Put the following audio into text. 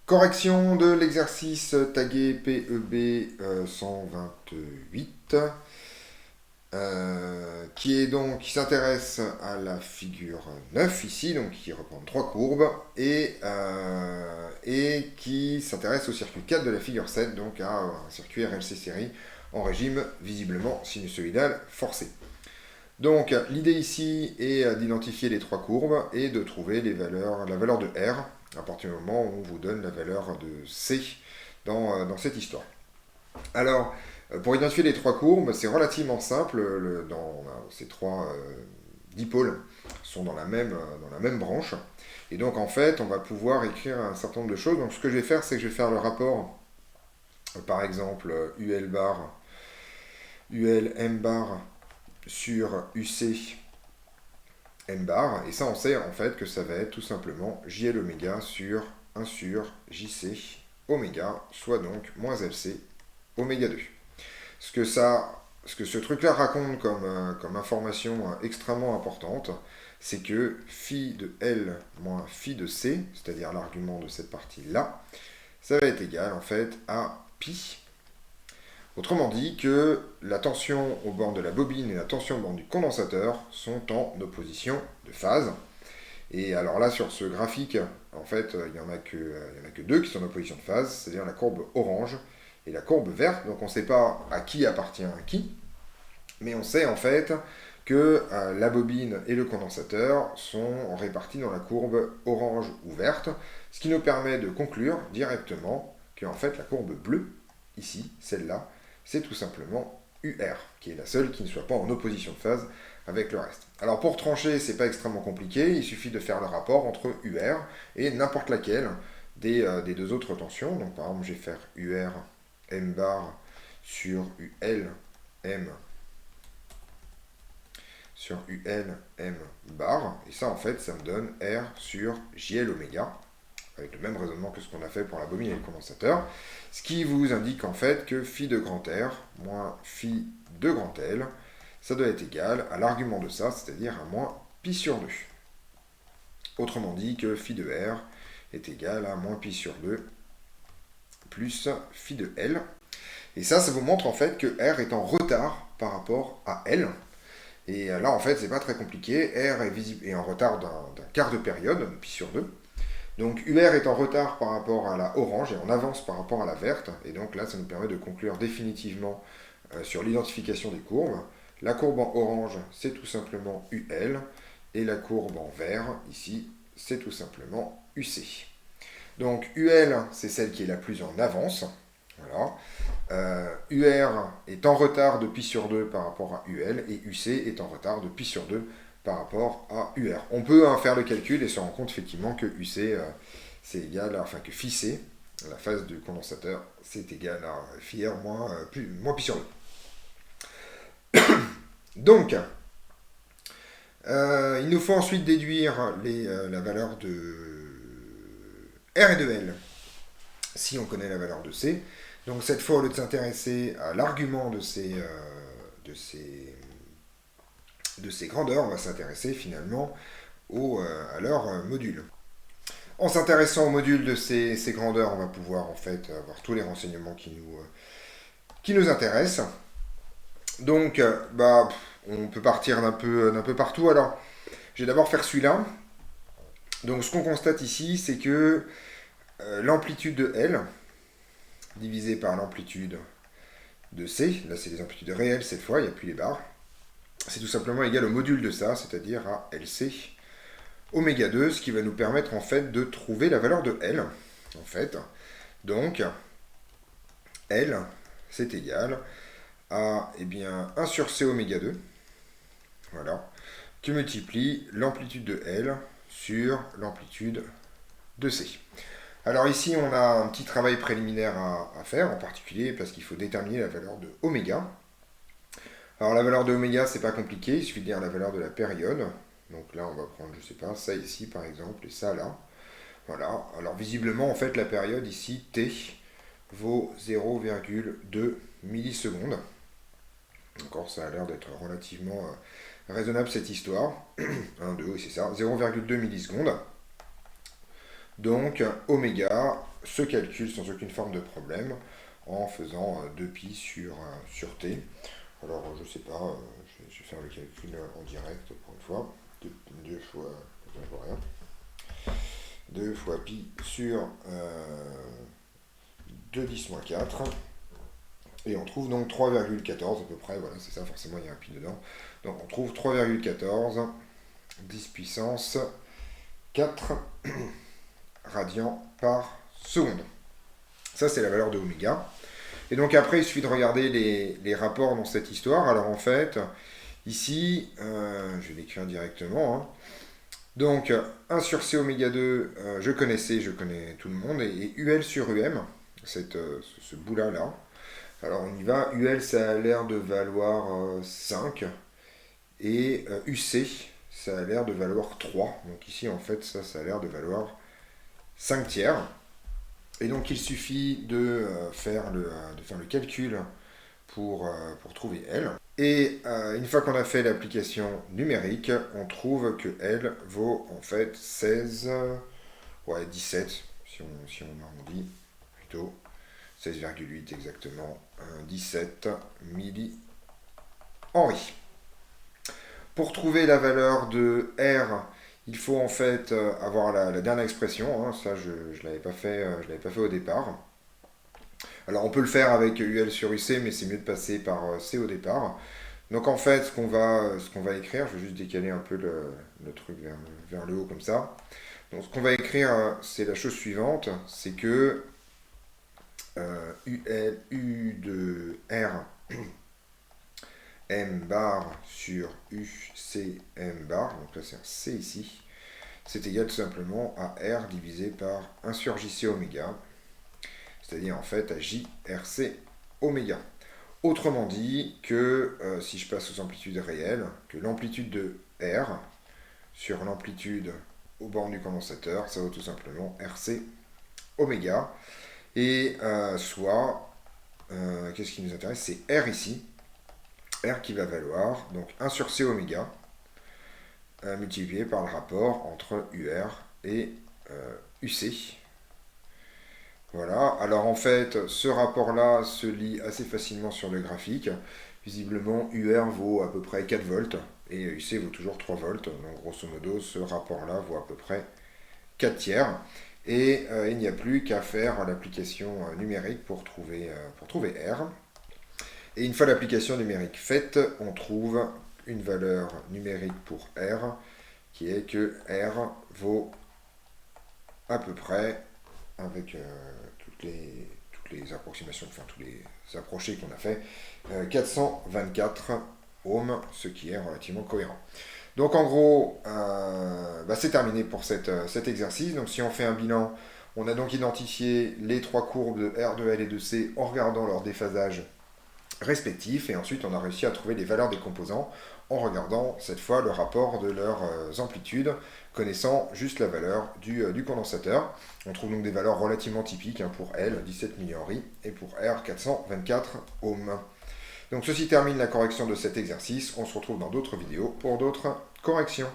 Correction de l'exercice tagué PEB 128, qui s'intéresse à la figure 9 ici, donc qui reprend trois courbes, et qui s'intéresse au circuit 4 de la figure 7, donc à un circuit RLC série en régime visiblement sinusoïdal forcé. Donc l'idée ici est d'identifier les trois courbes et de trouver la valeur de R à partir du moment où on vous donne la valeur de C dans cette histoire. Alors, pour identifier les trois courbes, c'est relativement simple. Ces trois dipôles sont dans la même branche. Et donc en fait, on va pouvoir écrire un certain nombre de choses. Donc ce que je vais faire, c'est que je vais faire le rapport, par exemple, UL bar, UL M bar sur UC M bar, et ça on sait en fait que ça va être tout simplement JL oméga sur 1 sur JC oméga, soit donc moins LC oméga 2. Ce que ce truc-là raconte comme information extrêmement importante, c'est que phi de L moins phi de C, c'est-à-dire l'argument de cette partie-là, ça va être égal en fait à pi. Autrement dit que la tension au bord de la bobine et la tension au bord du condensateur sont en opposition de phase. Et alors là, sur ce graphique, en fait, il n'y en a que deux qui sont en opposition de phase, c'est-à-dire la courbe orange et la courbe verte. Donc on ne sait pas à qui appartient qui, mais on sait en fait que la bobine et le condensateur sont répartis dans la courbe orange ou verte, ce qui nous permet de conclure directement que en fait la courbe bleue, ici, celle-là, c'est tout simplement UR, qui est la seule qui ne soit pas en opposition de phase avec le reste. Alors pour trancher, c'est pas extrêmement compliqué, il suffit de faire le rapport entre UR et n'importe laquelle des deux autres tensions. Donc par exemple, je vais faire UR M bar sur UL M sur UL M bar, et ça en fait, ça me donne R sur JL oméga, avec le même raisonnement que ce qu'on a fait pour la bobine et le condensateur, ce qui vous indique en fait que phi de grand R moins phi de grand L, ça doit être égal à l'argument de ça, c'est-à-dire à moins pi sur 2. Autrement dit que phi de R est égal à moins pi sur 2 plus phi de L. Et ça vous montre en fait que R est en retard par rapport à L. Et là, en fait, c'est pas très compliqué. R est en retard d'un quart de période, pi sur 2. Donc UR est en retard par rapport à la orange et en avance par rapport à la verte. Et donc là, ça nous permet de conclure définitivement sur l'identification des courbes. La courbe en orange, c'est tout simplement UL. Et la courbe en vert, ici, c'est tout simplement UC. Donc UL, c'est celle qui est la plus en avance. Voilà. UR est en retard de pi sur 2 par rapport à UL. Et UC est en retard de pi sur 2 par rapport à UR. On peut faire le calcul et se rendre compte effectivement que UC, c'est égal à, enfin que phi C, la phase du condensateur, c'est égal à phi R moins pi sur 2. Donc, il nous faut ensuite déduire la valeur de R et de L, si on connaît la valeur de C. Donc cette fois, au lieu de s'intéresser à l'argument de ces grandeurs, on va s'intéresser finalement à leur module. En s'intéressant au module de ces grandeurs, on va pouvoir en fait avoir tous les renseignements qui nous intéressent. Donc, on peut partir d'un peu partout. Alors, je vais d'abord faire celui-là. Donc, ce qu'on constate ici, c'est que l'amplitude de L divisé par l'amplitude de C, là c'est les amplitudes réelles cette fois, il n'y a plus les barres, c'est tout simplement égal au module de ça, c'est-à-dire à LC oméga 2, ce qui va nous permettre en fait de trouver la valeur de L, en fait. Donc, L, c'est égal à 1 sur C oméga 2, voilà, qui multiplie l'amplitude de L sur l'amplitude de C. Alors ici, on a un petit travail préliminaire à faire, en particulier parce qu'il faut déterminer la valeur de oméga. Alors la valeur de oméga, c'est pas compliqué, il suffit de dire la valeur de la période. Donc là, on va prendre, je sais pas, ça ici par exemple, et ça là. Voilà, alors visiblement, en fait, la période ici, t, vaut 0,2 millisecondes. Encore, ça a l'air d'être relativement raisonnable cette histoire. 1, 2, oui c'est ça, 0,2 millisecondes. Donc, oméga, ce calcul sans aucune forme de problème en faisant 2pi sur t. Alors je sais pas, je vais faire le calcul en direct pour une fois. 2 fois, je vois rien. 2 fois pi sur 2 10 moins 4. Et on trouve donc 3,14 à peu près, voilà, c'est ça, forcément il y a un pi dedans. Donc on trouve 3,14 10 puissance 4 radians par seconde. Ça c'est la valeur de oméga. Et donc après il suffit de regarder les rapports dans cette histoire. Alors en fait, ici, je vais l'écrire directement. Hein. Donc 1 sur c oméga 2, je connais tout le monde, et UL sur UM, ce bout-là, là. Alors on y va, UL ça a l'air de valoir 5, et UC ça a l'air de valoir 3. Donc ici en fait ça a l'air de valoir 5 tiers. Et donc il suffit de faire le calcul pour trouver L. Et une fois qu'on a fait l'application numérique, on trouve que L vaut en fait 16, 17, si on arrondit plutôt, 16,8 exactement, 17 millihenry. Pour trouver la valeur de R, il faut en fait avoir la dernière expression, hein, ça je ne l'avais pas fait au départ. Alors on peut le faire avec UL sur UC, mais c'est mieux de passer par C au départ. Donc en fait, ce qu'on va écrire, je vais juste décaler un peu le truc vers le haut comme ça. Donc ce qu'on va écrire, c'est la chose suivante, c'est que U de R M bar sur UC M bar, donc là c'est un C ici, c'est égal tout simplement à R divisé par 1 sur JC oméga, c'est-à-dire en fait à JRC oméga. Autrement dit que si je passe aux amplitudes réelles, que l'amplitude de R sur l'amplitude aux bornes du condensateur, ça vaut tout simplement RC oméga. Et soit, qu'est-ce qui nous intéresse, c'est R ici. R qui va valoir donc 1 sur C oméga multiplié par le rapport entre UR et UC. Voilà, alors en fait, ce rapport-là se lit assez facilement sur le graphique. Visiblement, UR vaut à peu près 4 volts et UC vaut toujours 3 volts. Donc grosso modo, ce rapport-là vaut à peu près 4 tiers. Et il n'y a plus qu'à faire l'application numérique pour trouver R. Et une fois l'application numérique faite, on trouve une valeur numérique pour R, qui est que R vaut à peu près, avec toutes les approximations, enfin tous les approchés qu'on a fait, 424 ohms, ce qui est relativement cohérent. Donc en gros, c'est terminé pour cet exercice. Donc si on fait un bilan, on a donc identifié les 3 courbes de R, de L et de C en regardant leur déphasage respectifs, et ensuite on a réussi à trouver les valeurs des composants en regardant cette fois le rapport de leurs amplitudes, connaissant juste la valeur du condensateur. On trouve donc des valeurs relativement typiques pour L, 17 millihenry, et pour R, 424 ohms. Donc ceci termine la correction de cet exercice. On se retrouve dans d'autres vidéos pour d'autres corrections.